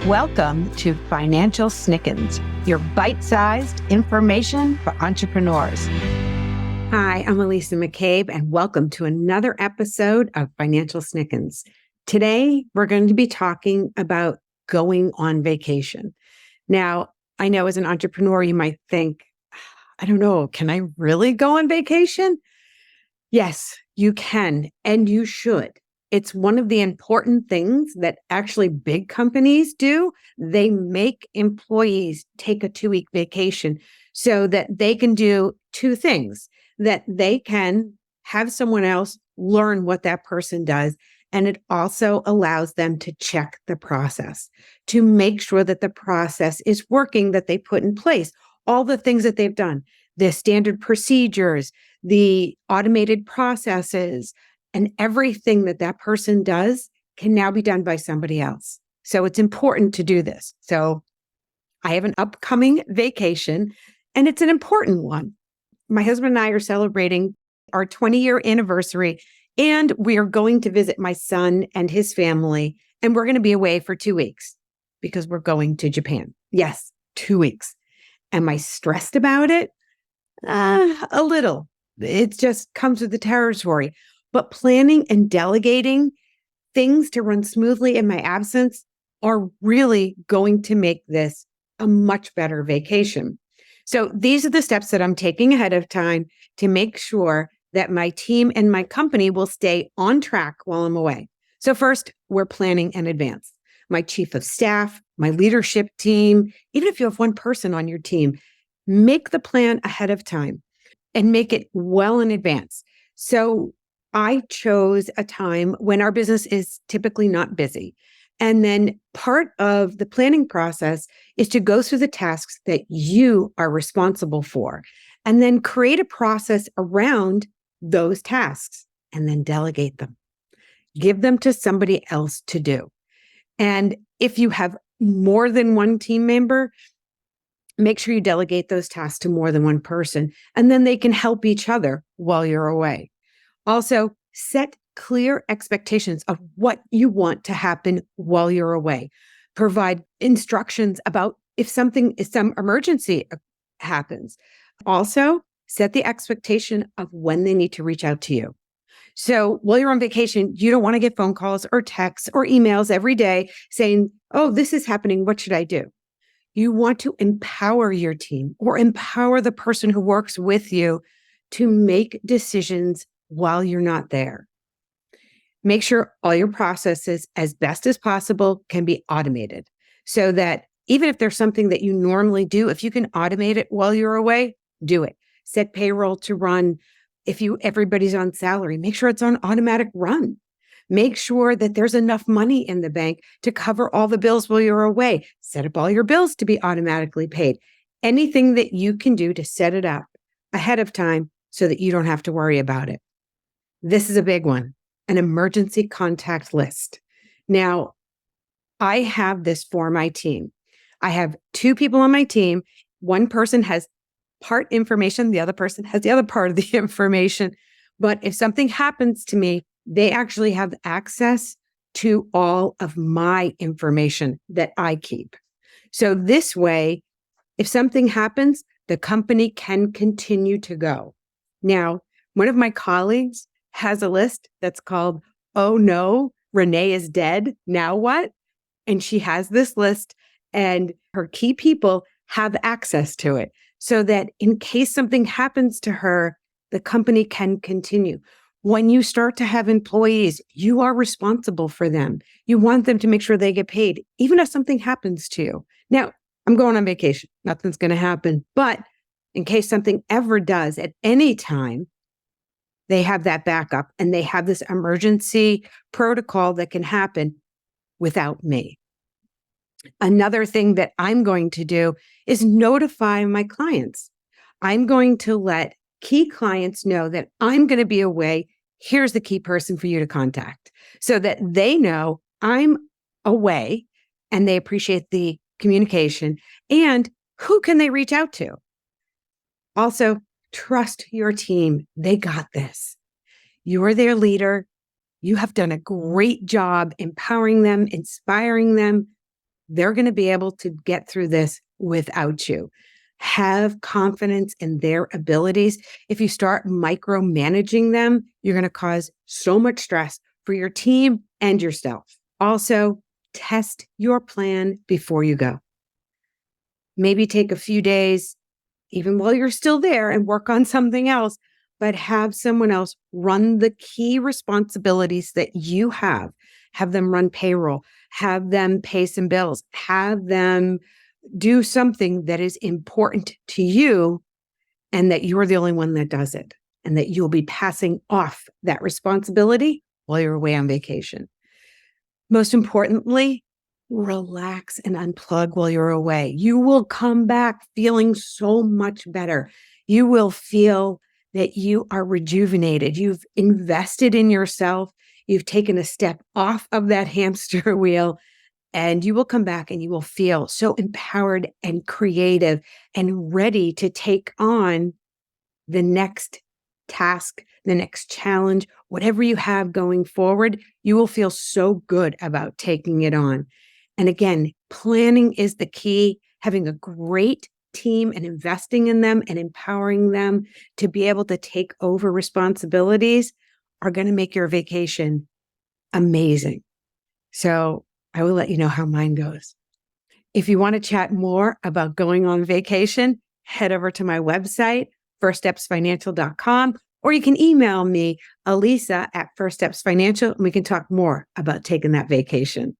Welcome to Financial Snickens, your bite-sized information for entrepreneurs. Hi, I'm Elisa McCabe, and welcome to another episode of Financial Snickens. Today, we're going to be talking about going on vacation. Now, I know as an entrepreneur, you might think, I don't know, can I really go on vacation? Yes, you can, and you should. It's one of the important things that actually big companies do. They make employees take a 2-week vacation so that they can do two things, that they can have someone else learn what that person does. And it also allows them to check the process to make sure that the process is working, that they put in place all the things that they've done, the standard procedures, the automated processes, and everything that that person does can now be done by somebody else. So it's important to do this. So I have an upcoming vacation, and it's an important one. My husband and I are celebrating our 20-year anniversary, and we are going to visit my son and his family, and we're going to be away for 2 weeks because we're going to Japan. Yes, 2 weeks. Am I stressed about it? A little. It just comes with the territory. But planning and delegating things to run smoothly in my absence are really going to make this a much better vacation. So these are the steps that I'm taking ahead of time to make sure that my team and my company will stay on track while I'm away. So first, we're planning in advance. My chief of staff, my leadership team, even if you have one person on your team, make the plan ahead of time and make it well in advance. So I chose a time when our business is typically not busy. And then part of the planning process is to go through the tasks that you are responsible for, and then create a process around those tasks and then delegate them. Give them to somebody else to do. And if you have more than one team member, make sure you delegate those tasks to more than one person, and then they can help each other while you're away. Also, set clear expectations of what you want to happen while you're away. Provide instructions about if some emergency happens. Also, set the expectation of when they need to reach out to you. So while you're on vacation, you don't want to get phone calls or texts or emails every day saying, oh, this is happening. What should I do? You want to empower your team or empower the person who works with you to make decisions while you're not there. Make sure all your processes, as best as possible, can be automated so that even if there's something that you normally do, if you can automate it while you're away, do it. Set payroll to run. If everybody's on salary, make sure it's on automatic run. Make sure that there's enough money in the bank to cover all the bills while you're away. Set up all your bills to be automatically paid. Anything that you can do to set it up ahead of time so that you don't have to worry about it. This is a big one, an emergency contact list. Now, I have this for my team. I have 2 people on my team. One person has part information. The other person has the other part of the information. But if something happens to me, they actually have access to all of my information that I keep. So this way, if something happens, the company can continue to go. Now, one of my colleagues has a list that's called, oh no, Renee is dead. Now what? And she has this list, and her key people have access to it so that in case something happens to her, the company can continue. When you start to have employees, you are responsible for them. You want them to make sure they get paid, even if something happens to you. Now, I'm going on vacation. Nothing's going to happen. But in case something ever does at any time, they have that backup, and they have this emergency protocol that can happen without me. Another thing that I'm going to do is notify my clients. I'm going to let key clients know that I'm going to be away. Here's the key person for you to contact so that they know I'm away and they appreciate the communication. And who can they reach out to? Also, trust your team. They got this. You're their leader. You have done a great job empowering them, inspiring them. they're going to be able to get through this without you. Have confidence in their abilities. If you start micromanaging them, you're going to cause so much stress for your team and yourself. Also, test your plan before you go. Maybe take a few days, even while you're still there, and work on something else, but have someone else run the key responsibilities that you have. Have them run payroll, have them pay some bills, have them do something that is important to you and that you're the only one that does it, and that you'll be passing off that responsibility while you're away on vacation. Most importantly, relax and unplug while you're away. You will come back feeling so much better. You will feel that you are rejuvenated. You've invested in yourself. You've taken a step off of that hamster wheel, and you will come back and you will feel so empowered and creative and ready to take on the next task, the next challenge, whatever you have going forward. You will feel so good about taking it on. And again, planning is the key. Having a great team and investing in them and empowering them to be able to take over responsibilities are going to make your vacation amazing. So I will let you know how mine goes. If you want to chat more about going on vacation, head over to my website, firststepsfinancial.com, or you can email me, Alisa at First Steps Financial, and we can talk more about taking that vacation.